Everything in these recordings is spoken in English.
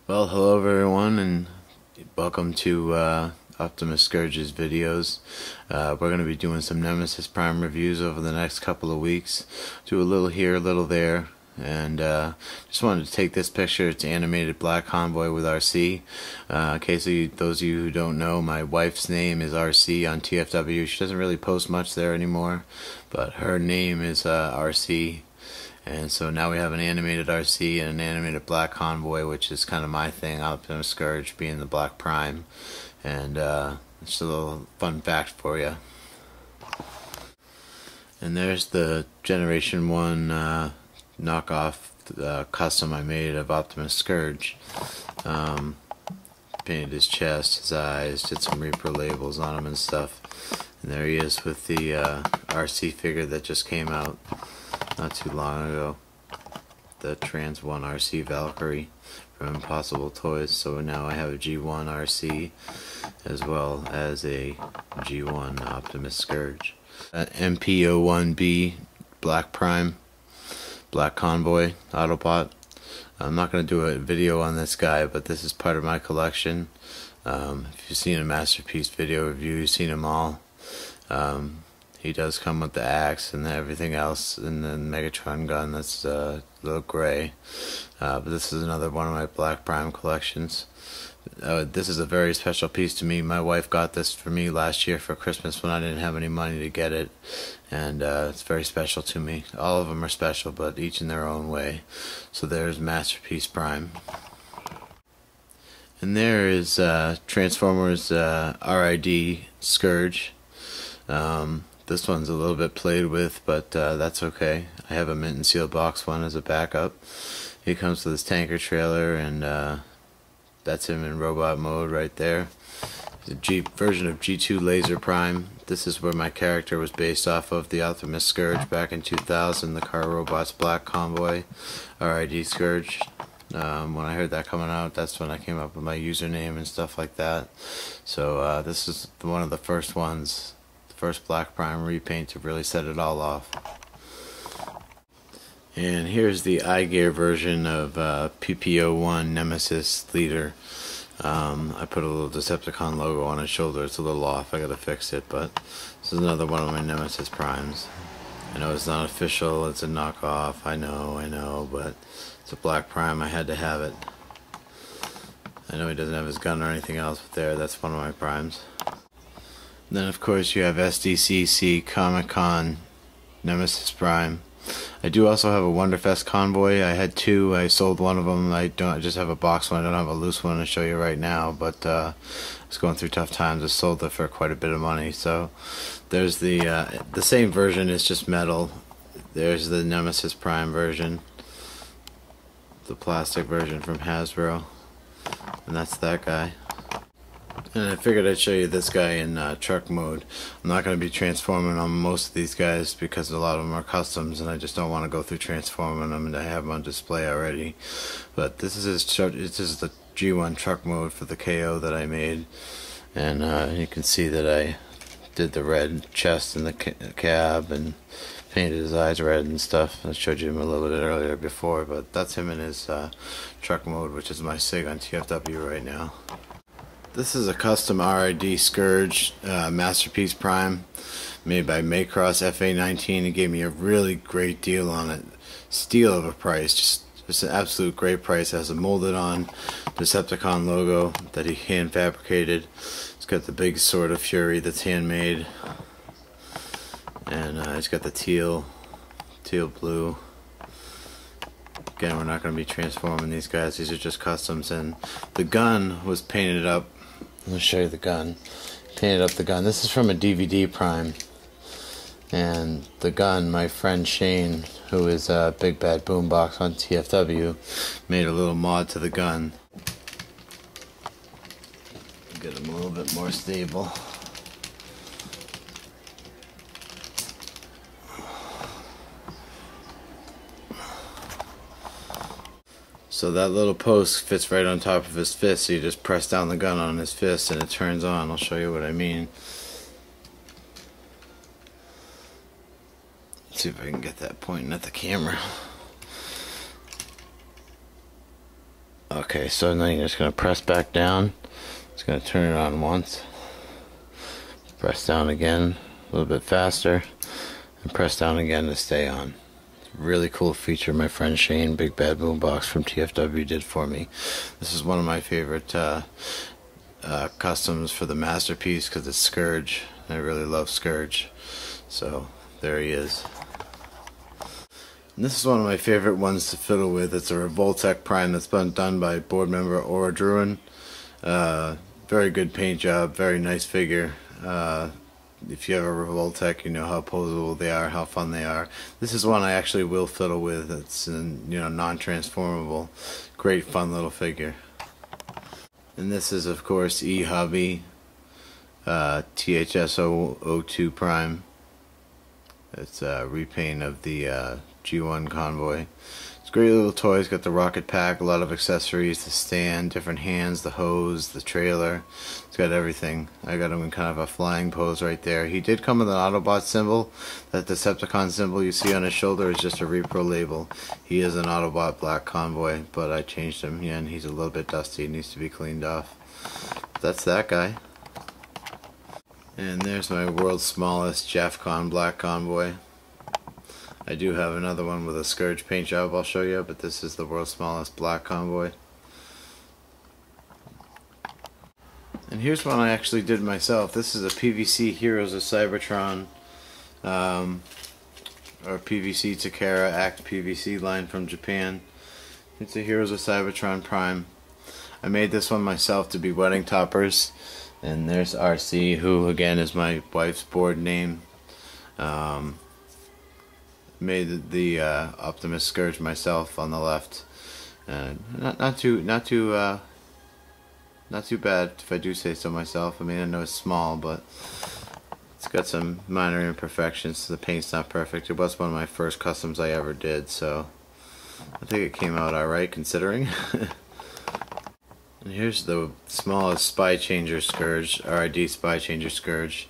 Well, hello everyone, and welcome to Optimus Scourge's videos. We're going to be doing some Nemesis Prime reviews over the next couple of weeks. Do a little here, a little there, and just wanted to take this picture. It's animated Black Convoy with RC. In case those of you who don't know, my wife's name is RC on TFW. She doesn't really post much there anymore, but her name is RC. And so now we have an animated RC and an animated Black Convoy, which is kind of my thing, Optimus Scourge being the Black Prime. And just a little fun fact for you. And there's the Generation 1 knockoff custom I made of Optimus Scourge. Painted his chest, his eyes, did some Reaper labels on him and stuff. And there he is with the RC figure that just came out not too long ago, the Trans 1 RC Valkyrie from Impossible Toys. So now I have a G1 RC as well as a G1 Optimus Scourge. MP01B Black Prime Black Convoy Autobot. I'm not going to do a video on this guy, but this is part of my collection. If you've seen a Masterpiece video review, you've seen them all. He does come with the axe and everything else, and the Megatron gun that's a little gray. But this is another one of my Black Prime collections. This is a very special piece to me. My wife got this for me last year for Christmas when I didn't have any money to get it, and it's very special to me. All of them are special, but each in their own way. So there's Masterpiece Prime. And there is Transformers RID Scourge. This one's a little bit played with, but that's okay. I have a mint and seal box one as a backup. He comes with his tanker trailer, and that's him in robot mode right there. The version of G2 Laser Prime. This is where my character was based off of, the Optimus Scourge back in 2000, the Car Robots Black Convoy RID Scourge. When I heard that coming out, that's when I came up with my username and stuff like that. So this is one of the first ones. First Black Prime repaint to really set it all off. And here's the iGear version of PPO1 Nemesis Leader. I put a little Decepticon logo on his shoulder. It's a little off. I gotta fix it, but this is another one of my Nemesis Primes. I know it's not official. It's a knockoff. I know, but it's a Black Prime. I had to have it. I know he doesn't have his gun or anything else, but that's one of my Primes. Then of course you have SDCC Comic-Con Nemesis Prime. I do also have a Wonderfest Convoy. I had two. I sold one of them. I just have a box one. I don't have a loose one to show you right now, but I was going through tough times. I sold it for quite a bit of money. So there's the same version. It's just metal. There's the Nemesis Prime version, the plastic version from Hasbro, and that's that guy. And I figured I'd show you this guy in truck mode. I'm not going to be transforming on most of these guys because a lot of them are customs, and I just don't want to go through transforming them, and I have them on display already. But this is the G1 truck mode for the KO that I made, and you can see that I did the red chest in the cab and painted his eyes red and stuff. I showed you him a little bit earlier before, but that's him in his truck mode, which is my SIG on TFW right now. This is a custom RID Scourge Masterpiece Prime made by Maycross FA19. He gave me a really great deal on it. Steal of a price. Just an absolute great price. It has a molded on Decepticon logo that he hand fabricated. It's got the big Sword of Fury that's handmade. And it's got the teal blue. Again, we're not going to be transforming these guys. These are just customs. And the gun was painted up. I'll show you the gun. Painted up the gun. This is from a DVD Prime. And the gun, my friend Shane, who is a Big Bad Boombox on TFW, made a little mod to the gun. Get him a little bit more stable. So that little post fits right on top of his fist, so you just press down the gun on his fist and it turns on. I'll show you what I mean. Let's see if I can get that pointing at the camera. Okay, so now you're just going to press back down. Just going to turn it on once. Press down again a little bit faster. And press down again to stay on. Really cool feature my friend Shane, Big Bad Boombox from TFW, did for me. This is one of my favorite customs for the masterpiece because it's Scourge. I really love Scourge. So there he is. And this is one of my favorite ones to fiddle with. It's a Revoltech Prime that's been done by board member Aura Druin. Very good paint job, very nice figure. If you have a Revoltech, you know how posable they are, how fun they are. This is one I actually will fiddle with. It's non-transformable. Great fun little figure. And this is of course E-Hobby THS-02 Prime. It's a repaint of the G1 Convoy. It's a great little toy. It's got the rocket pack, a lot of accessories, the stand, different hands, the hose, the trailer. It's got everything. I got him in kind of a flying pose right there. He did come with an Autobot symbol. That Decepticon symbol you see on his shoulder is just a repro label. He is an Autobot Black Convoy, but I changed him. Yeah, and he's a little bit dusty. He needs to be cleaned off. That's that guy. And there's my world's smallest JAFCON Black Convoy. I do have another one with a Scourge paint job I'll show you, but this is the world's smallest Black Convoy. And here's one I actually did myself. This is a PVC Heroes of Cybertron, or PVC Takara Act PVC line from Japan. It's a Heroes of Cybertron Prime. I made this one myself to be wedding toppers. And there's RC, who again is my wife's board name. Made the Optimus Scourge myself on the left. Not too bad, if I do say so myself. I mean, I know it's small, but it's got some minor imperfections. So the paint's not perfect. It was one of my first customs I ever did, so I think it came out alright considering. And here's the smallest Spy Changer Scourge, RID Spy Changer Scourge.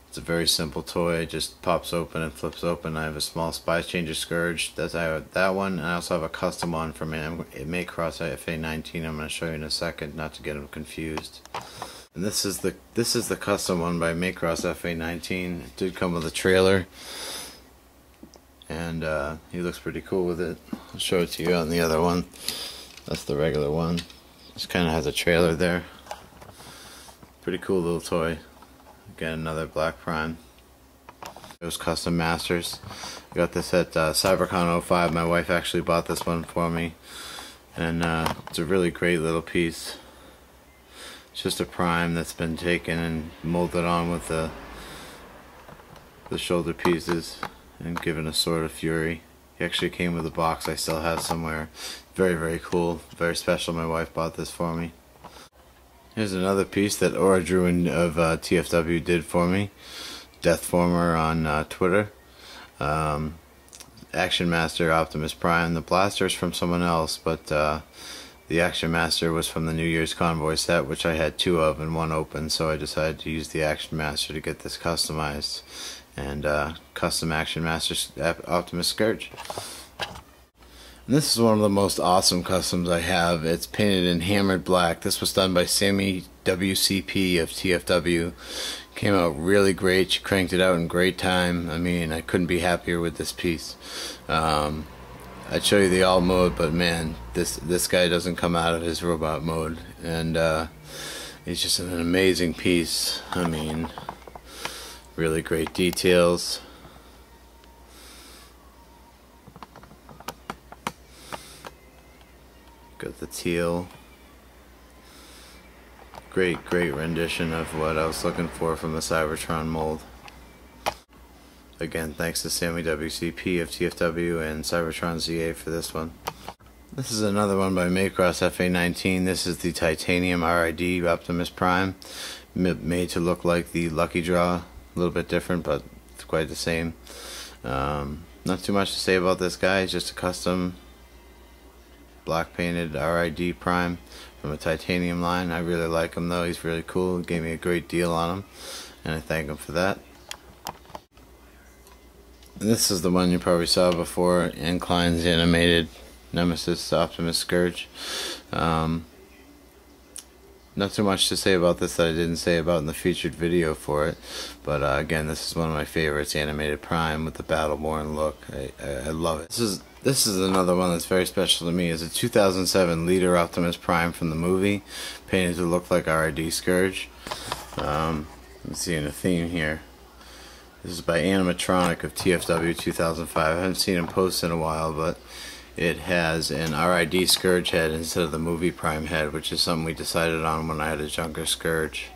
It's a very simple toy. It just pops open and flips open. I have a small Spy Changer Scourge. I have that one, and I also have a custom one from Macross FA19. I'm going to show you in a second, not to get them confused. And this is the custom one by Macross FA19. It did come with a trailer, and he looks pretty cool with it. I'll show it to you on the other one. That's the regular one. Just kind of has a trailer there. Pretty cool little toy. Again, another Black Prime. Those custom masters. I got this at CyberCon 05. My wife actually bought this one for me, and it's a really great little piece. It's just a Prime that's been taken and molded on with the shoulder pieces and given a Sword of Fury. He actually came with a box I still have somewhere. Very, very cool. Very special. My wife bought this for me. Here's another piece that Aura Druin of TFW did for me. Deathformer on Twitter. Action Master Optimus Prime. The blaster is from someone else, but the Action Master was from the New Year's Convoy set, which I had two of and one open, so I decided to use the Action Master to get this customized. And custom Action Master Optimus Scourge. And this is one of the most awesome customs I have. It's painted in hammered black. This was done by Sammy WCP of TFW. Came out really great. She cranked it out in great time. I mean, I couldn't be happier with this piece. I'd show you the alt mode, but man, this guy doesn't come out of his robot mode, and he's just an amazing piece. I mean, really great details. Got the teal. Great rendition of what I was looking for from the Cybertron mold. Again, thanks to Sammy WCP of TFW and Cybertron ZA for this one. This is another one by Macross FA19. This is the Titanium RID Optimus Prime, made to look like the Lucky Draw. A little bit different, but it's quite the same. Not too much to say about this guy. He's just a custom black painted RID Prime from a Titanium line. I really like him though. He's really cool. He gave me a great deal on him, and I thank him for that. And this is the one you probably saw before, Incline's animated Nemesis Optimus Scourge. Not too much to say about this that I didn't say about in the featured video for it, but again, this is one of my favorites, Animated Prime with the Battleborn look. I love it. This is another one that's very special to me. It's a 2007 Leader Optimus Prime from the movie, painted to look like RID Scourge. I'm seeing a theme here. This is by Animatronic of TFW 2005. I haven't seen him post in a while, but it has an RID Scourge head instead of the movie Prime head, which is something we decided on when I had a Junker Scourge.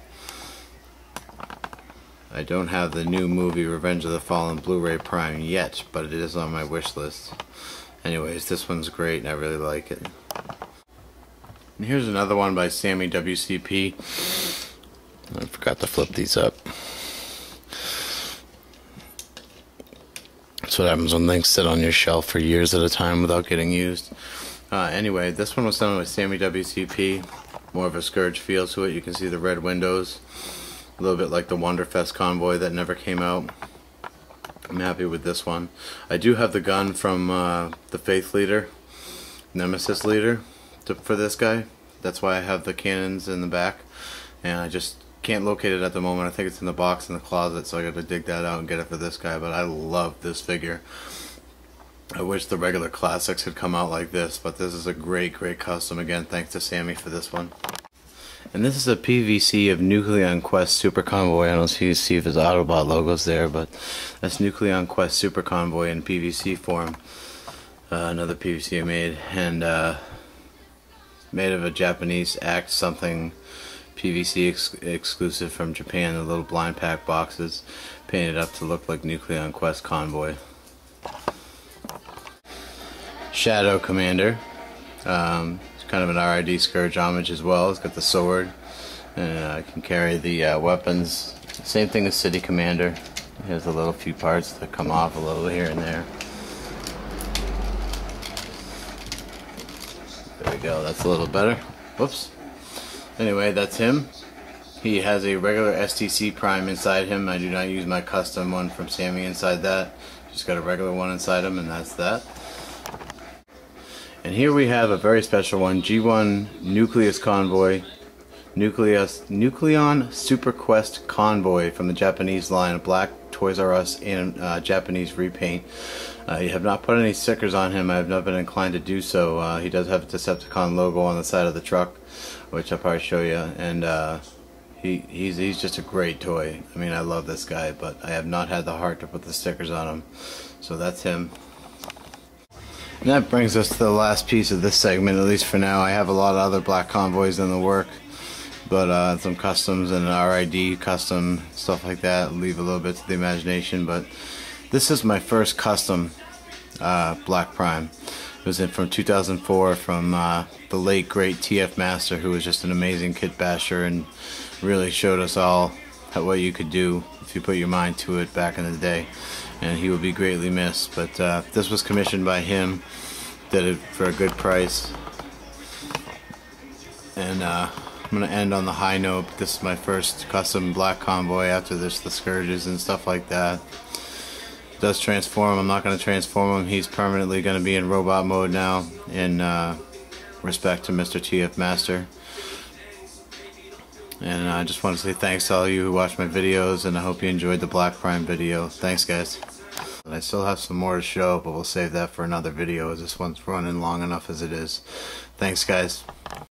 I don't have the new movie Revenge of the Fallen Blu-ray Prime yet, but it is on my wish list. Anyways, this one's great and I really like it. And here's another one by Sammy WCP. I forgot to flip these up. That's what happens when things sit on your shelf for years at a time without getting used. Anyway, this one was done with Sammy WCP. More of a Scourge feel to it. You can see the red windows. A little bit like the Wonderfest convoy that never came out. I'm happy with this one. I do have the gun from the Faith Leader, Nemesis Leader, for this guy. That's why I have the cannons in the back. And I just can't locate it at the moment. I think it's in the box in the closet, so I got to dig that out and get it for this guy. But I love this figure. I wish the regular classics had come out like this, but this is a great custom. Again, thanks to Sammy for this one. And this is a PVC of Nucleon Quest Super Convoy. I don't see if his Autobot logo's there, but that's Nucleon Quest Super Convoy in PVC form. Another PVC I made, and made of a Japanese Act something PVC exclusive from Japan, the little blind pack boxes, painted up to look like Nucleon Quest Convoy. Shadow Commander, it's kind of an RID Scourge homage as well. It's got the sword, and can carry the weapons. Same thing as City Commander. It has a little few parts that come off a little here and there. There we go, that's a little better. Whoops. Anyway, that's him. He has a regular STC Prime inside him. I do not use my custom one from Sammy inside that. Just got a regular one inside him, and that's that. And here we have a very special one, G1 Nucleus Convoy, Nucleon Super Quest Convoy from the Japanese line, black Toys R Us and Japanese repaint. You have not put any stickers on him. I have not been inclined to do so. He does have a Decepticon logo on the side of the truck, which I'll probably show you, and he's just a great toy. I mean, I love this guy, but I have not had the heart to put the stickers on him. So that's him. And that brings us to the last piece of this segment, at least for now. I have a lot of other black convoys in the work, but some customs and an RID custom, stuff like that, leave a little bit to the imagination. But this is my first custom Black Prime. It was from 2004 from the late great TF Master, who was just an amazing kit basher and really showed us all what you could do if you put your mind to it back in the day. And he will be greatly missed. But this was commissioned by him, did it for a good price. And I'm going to end on the high note. This is my first custom black convoy. After this, the Scourges and stuff like that. It does transform. I'm not going to transform him. He's permanently going to be in robot mode now, in respect to Mr. TF Master. And I just want to say thanks to all of you who watched my videos, and I hope you enjoyed the Black Prime video. Thanks, guys. And I still have some more to show, but we'll save that for another video, as this one's running long enough as it is. Thanks, guys.